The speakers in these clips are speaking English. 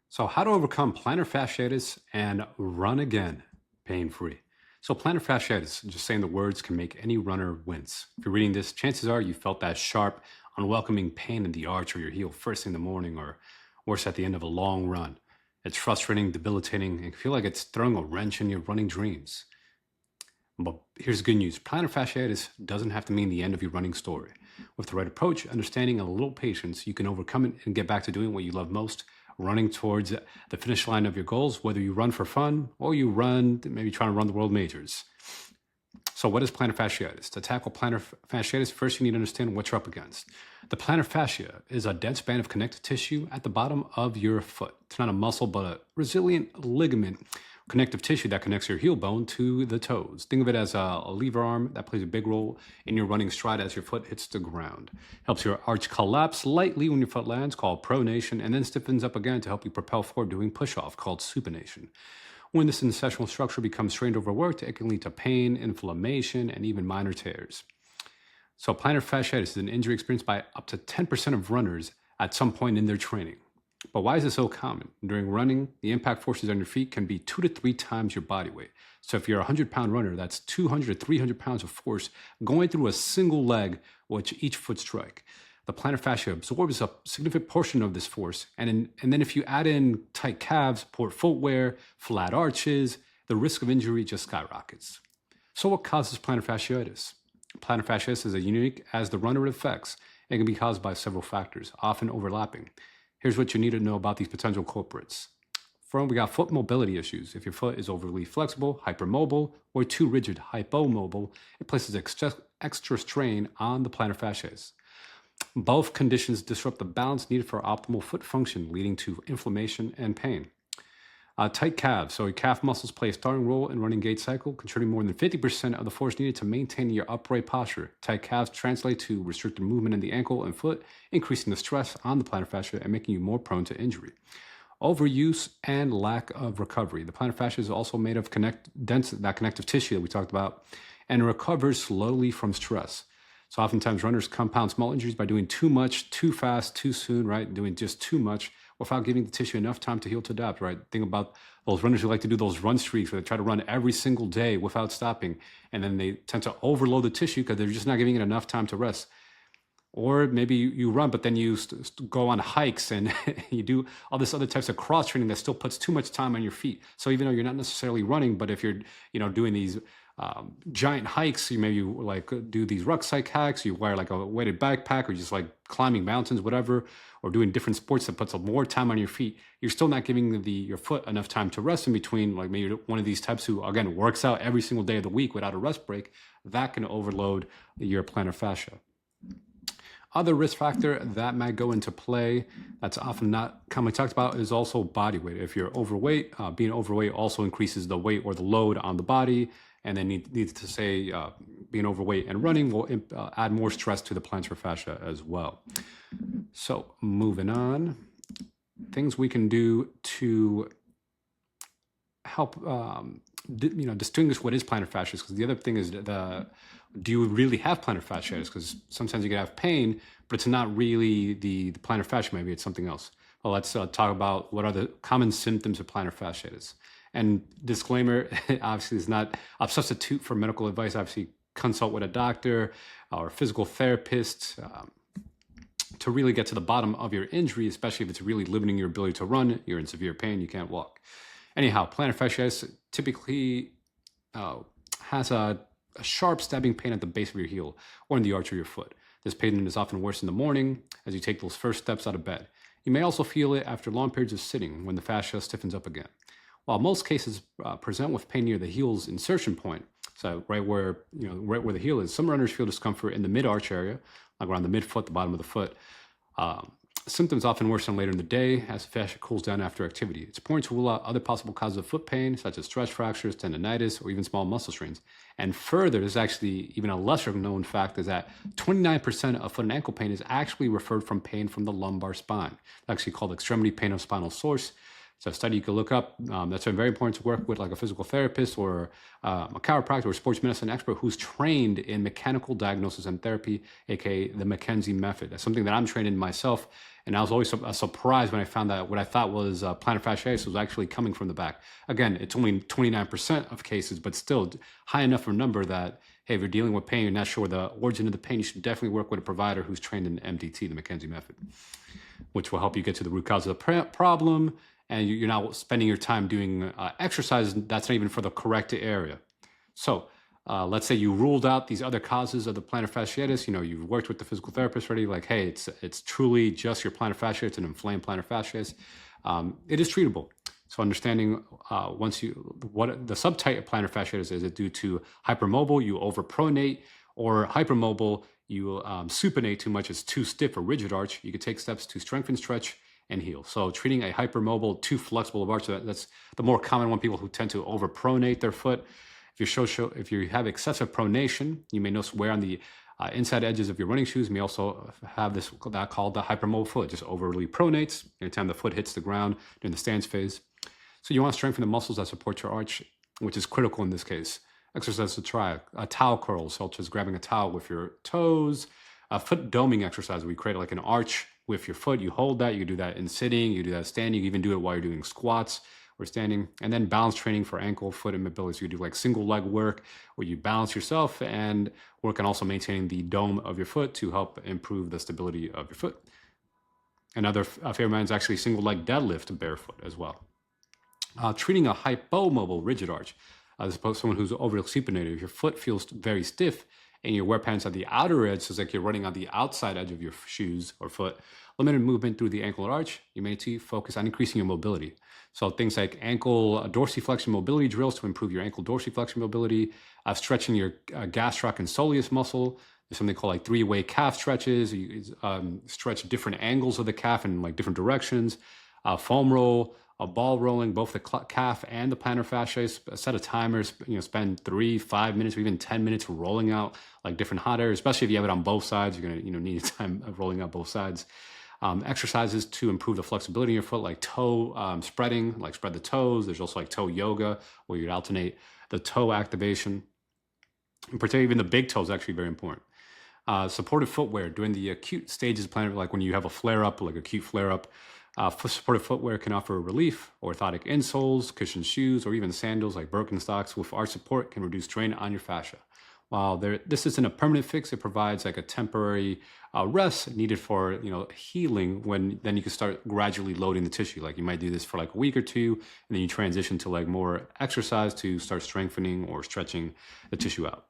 So, how to overcome plantar fasciitis and run again pain-free. So, plantar fasciitis, just saying the words can make any runner wince. If you're reading this, chances are you felt that sharp, unwelcoming pain in the arch or your heel first thing in the morning, or worse, at the end of a long run. It's frustrating, debilitating, and can feel like it's throwing a wrench in your running dreams. But here's the good news: plantar fasciitis doesn't have to mean the end of your running story. With the right approach, understanding, and a little patience, you can overcome it and get back to doing what you love most, running towards the finish line of your goals, whether you run for fun or you run, maybe trying to run the world majors. So, what is plantar fasciitis? To tackle plantar fasciitis, first you need to understand what you're up against. The plantar fascia is a dense band of connective tissue at the bottom of your foot. It's not a muscle, but a resilient ligament connective tissue that connects your heel bone to the toes. Think of it as a lever arm that plays a big role in your running stride as your foot hits the ground. Helps your arch collapse lightly when your foot lands, called pronation, and then stiffens up again to help you propel forward doing push-off, called supination. When this ancestral structure becomes strained or overworked, it can lead to pain, inflammation, and even minor tears. So plantar fasciitis is an injury experienced by up to 10% of runners at some point in their training. But why is it so common? During running, the impact forces on your feet can be 2 to 3 times your body weight. So if you're a 100-pound runner, that's 200 to 300 pounds of force going through a single leg with each foot strike. The plantar fascia absorbs a significant portion of this force. And then if you add in tight calves, poor footwear, flat arches, the risk of injury just skyrockets. So what causes plantar fasciitis? Plantar fasciitis is as unique as the runner it affects. It can be caused by several factors, often overlapping. Here's what you need to know about these potential culprits. First, we got foot mobility issues. If your foot is overly flexible, hypermobile, or too rigid, hypomobile, it places extra strain on the plantar fasciitis. Both conditions disrupt the balance needed for optimal foot function, leading to inflammation and pain. Tight calves. So your calf muscles play a starring role in running gait cycle, contributing more than 50% of the force needed to maintain your upright posture. Tight calves translate to restricted movement in the ankle and foot, increasing the stress on the plantar fascia and making you more prone to injury. Overuse and lack of recovery. The plantar fascia is also made of that connective tissue that we talked about, and recovers slowly from stress. So oftentimes runners compound small injuries by doing too much, too fast, too soon, right? Doing just too much without giving the tissue enough time to heal, to adapt, right? Think about those runners who like to do those run streaks where they try to run every single day without stopping. And then they tend to overload the tissue because they're just not giving it enough time to rest. Or maybe you run, but then you go on hikes and you do all this other types of cross training that still puts too much time on your feet. So even though you're not necessarily running, but if you're doing these giant hikes, you maybe like do these rucksack hikes, you wear like a weighted backpack, or just like climbing mountains, whatever, or doing different sports that puts more time on your feet, you're still not giving your foot enough time to rest in between. Like maybe one of these types who, again, works out every single day of the week without a rest break, that can overload your plantar fascia. Other risk factor that might go into play that's often not commonly talked about is also body weight. If you're overweight, being overweight also increases the weight or the load on the body. And then needs to say being overweight and running will add more stress to the plantar fascia as well. So moving on, things we can do to help distinguish what is plantar fasciitis, because the other thing is do you really have plantar fasciitis? Because sometimes you can have pain, but it's not really the plantar fascia, maybe it's something else. Well, let's talk about what are the common symptoms of plantar fasciitis. And disclaimer, obviously is not a substitute for medical advice. Obviously, consult with a doctor or a physical therapist to really get to the bottom of your injury, especially if it's really limiting your ability to run, you're in severe pain, you can't walk. Anyhow, plantar fasciitis typically has a sharp stabbing pain at the base of your heel or in the arch of your foot. This pain is often worse in the morning as you take those first steps out of bed. You may also feel it after long periods of sitting when the fascia stiffens up again. While most cases present with pain near the heel's insertion point, so right where the heel is, some runners feel discomfort in the mid-arch area, like around the midfoot, the bottom of the foot. Symptoms often worsen later in the day as the fascia cools down after activity. It's important to rule out other possible causes of foot pain, such as stress fractures, tendonitis, or even small muscle strains. And further, there's actually even a lesser known fact is that 29% of foot and ankle pain is actually referred from pain from the lumbar spine. It's actually called extremity pain of spinal source. It's a study you can look up. That's very important to work with like a physical therapist or a chiropractor or sports medicine expert who's trained in mechanical diagnosis and therapy, aka the McKenzie method. That's something that I'm trained in myself. And I was always surprised when I found that what I thought was plantar fasciitis was actually coming from the back. Again, it's only 29% of cases, but still high enough of a number that, hey, if you're dealing with pain, you're not sure the origin of the pain, you should definitely work with a provider who's trained in MDT, the McKenzie method, which will help you get to the root cause of the problem. And you're not spending your time doing exercises that's not even for the correct area. So let's say you ruled out these other causes of the plantar fasciitis. You've worked with the physical therapist already. Like, hey, it's truly just your plantar fasciitis, an inflamed plantar fasciitis. It is treatable. So understanding what the subtype of plantar fasciitis is it due to hypermobile, you overpronate, or hypermobile, you supinate too much, it's too stiff or rigid arch. You could take steps to strengthen, stretch, and heal. So treating a hypermobile, too flexible of arch, that's the more common one, people who tend to overpronate their foot. If you have excessive pronation, you may notice wear on the inside edges of your running shoes. You may also have that called the hypermobile foot, just overly pronates anytime the foot hits the ground during the stance phase. So you want to strengthen the muscles that support your arch, which is critical in this case. Exercise to try, towel curls, such as grabbing a towel with your toes, a foot doming exercise where you create like an arch with your foot. You hold that, you can do that in sitting, you can do that standing, you even do it while you're doing squats or standing. And then balance training for ankle, foot, and mobility. So you do like single leg work where you balance yourself and work on also maintaining the dome of your foot to help improve the stability of your foot. Another favorite of mine is actually single leg deadlift barefoot as well. Treating a hypomobile rigid arch, as opposed to someone who's overly supinated. If your foot feels very stiff and you wear pants at the outer edge, so it's like you're running on the outside edge of your shoes or foot, limited movement through the ankle or arch, you may need to focus on increasing your mobility. So things like ankle dorsiflexion mobility drills to improve your ankle dorsiflexion mobility, stretching your gastroc and soleus muscle. There's something called like three-way calf stretches. You stretch different angles of the calf in like different directions. Foam roll, ball rolling, both the calf and the plantar fasciitis. A set of timers, spend 3, 5 minutes, or even 10 minutes rolling out like different hot areas, especially if you have it on both sides. You're gonna need time of rolling out both sides. Exercises to improve the flexibility in your foot, like toe spreading, like spread the toes. There's also like toe yoga, where you alternate the toe activation. In particular, even the big toe is actually very important. Supportive footwear during the acute stages of plantar, like when you have a flare-up, like acute flare-up. Supportive footwear can offer relief. Orthotic insoles, cushioned shoes, or even sandals like Birkenstocks with arch support can reduce strain on your fascia. While this isn't a permanent fix, it provides like a temporary rest needed for healing. Then you can start gradually loading the tissue. Like you might do this for like a week or two, and then you transition to like more exercise to start strengthening or stretching the tissue out.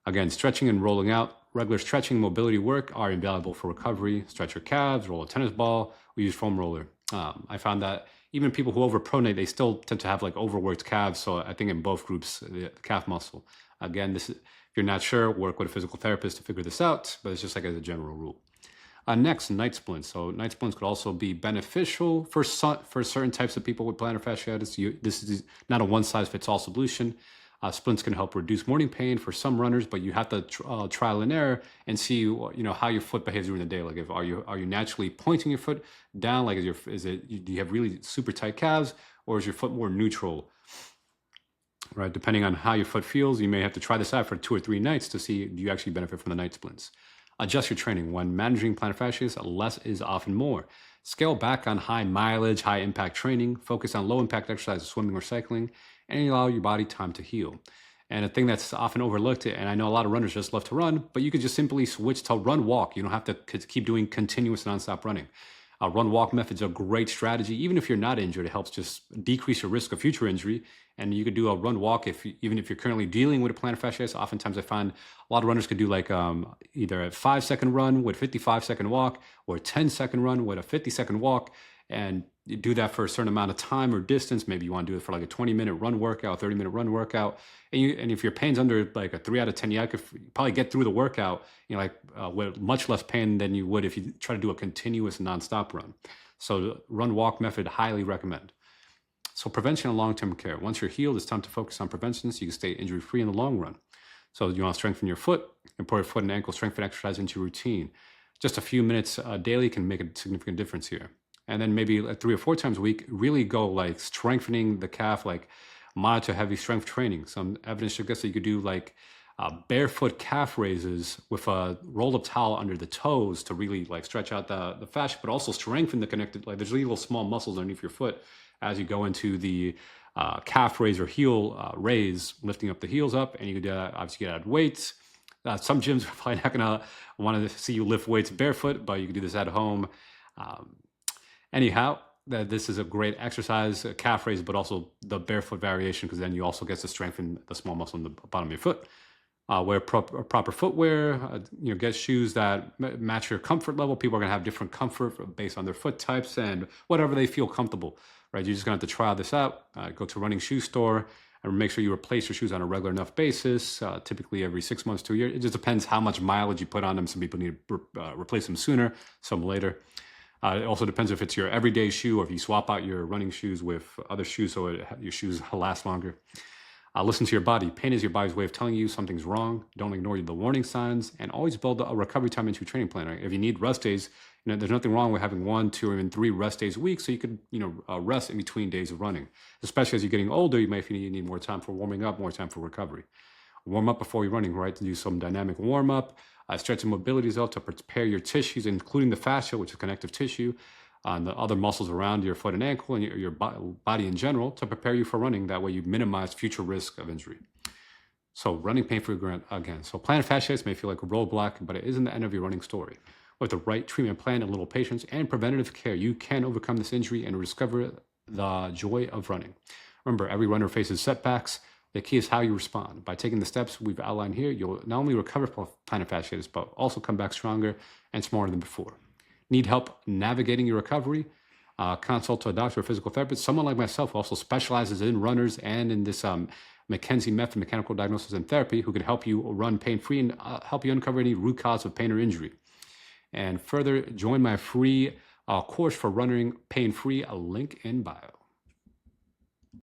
Again, stretching and rolling out. Regular stretching and mobility work are invaluable for recovery. Stretch your calves, roll a tennis ball, or use foam roller. I found that even people who overpronate, they still tend to have like overworked calves. So I think in both groups, the calf muscle. Again, if you're not sure, work with a physical therapist to figure this out, but it's just like as a general rule. Next, night splints. So night splints could also be beneficial for certain types of people with plantar fasciitis. This is not a one-size-fits-all solution. Splints can help reduce morning pain for some runners, but you have to trial and error and see how your foot behaves during the day. Like, are you naturally pointing your foot down? Like, do you have really super tight calves, or is your foot more neutral? Right, depending on how your foot feels, you may have to try this out for 2 or 3 nights to see do you actually benefit from the night splints. Adjust your training. When managing plantar fasciitis, less is often more. Scale back on high mileage, high impact training. Focus on low impact exercise, swimming or cycling, and allow your body time to heal. And a thing that's often overlooked, and I know a lot of runners just love to run, but you could just simply switch to run walk. You don't have to keep doing continuous nonstop running. Run walk method's a great strategy. Even if you're not injured, it helps just decrease your risk of future injury. And you could do a run walk even if you're currently dealing with a plantar fasciitis. Oftentimes I find a lot of runners could do like either a 5-second run with 55-second walk, or a 10-second run with a 50-second walk. And you do that for a certain amount of time or distance. Maybe you want to do it for like a 20-minute run workout, 30-minute run workout. And if your pain's under like a 3 out of 10, you could probably get through the workout, with much less pain than you would if you try to do a continuous nonstop run. So the run walk method, highly recommend. So prevention and long-term care. Once you're healed, it's time to focus on prevention so you can stay injury-free in the long run. So you want to strengthen your foot, import foot and ankle strength exercise into your routine. Just a few minutes daily can make a significant difference here. and then maybe like 3 or 4 times a week, really go like strengthening the calf, like moderate to heavy strength training. Some evidence suggests that you could do like barefoot calf raises with a rolled up towel under the toes to really like stretch out the fascia, but also strengthen the connected, like there's little small muscles underneath your foot as you go into the calf raise or heel raise, lifting up the heels up, and you could obviously get out weights. Some gyms are probably not gonna want to see you lift weights barefoot, but you can do this at home. Um, Anyhow, this is a great exercise, a calf raise, but also the barefoot variation, because then you also get to strengthen the small muscle in the bottom of your foot. Wear proper footwear, get shoes that match your comfort level. People are gonna have different comfort based on their foot types and whatever they feel comfortable, right? You're just gonna have to try this out. Go to a running shoe store and make sure you replace your shoes on a regular enough basis, typically every 6 months to a year. It just depends how much mileage you put on them. Some people need to replace them sooner, some later. It also depends if it's your everyday shoe or if you swap out your running shoes with other shoes so your shoes last longer. Listen to your body. Pain is your body's way of telling you something's wrong. Don't ignore the warning signs, and always build a recovery time into your training plan. Right? If you need rest days, there's nothing wrong with having 1, 2, or even 3 rest days a week, so you could rest in between days of running. Especially as you're getting older, you might need more time for warming up, more time for recovery. Warm up before you're running, right? To do some dynamic warm up. Stretch and mobility out to prepare your tissues, including the fascia, which is connective tissue, and the other muscles around your foot and ankle and your body in general to prepare you for running. That way you minimize future risk of injury. So running pain-free again. So plantar fasciitis may feel like a roadblock, but it isn't the end of your running story. With the right treatment plan and little patience and preventative care, you can overcome this injury and rediscover the joy of running. Remember, every runner faces setbacks. The key is how you respond. By taking the steps we've outlined here, you'll not only recover plantar fasciitis, but also come back stronger and smarter than before. Need help navigating your recovery? Consult a doctor or physical therapist. Someone like myself who also specializes in runners and in this McKenzie method, mechanical diagnosis and therapy, who can help you run pain-free and help you uncover any root cause of pain or injury. And further, join my free course for running pain-free, a link in bio.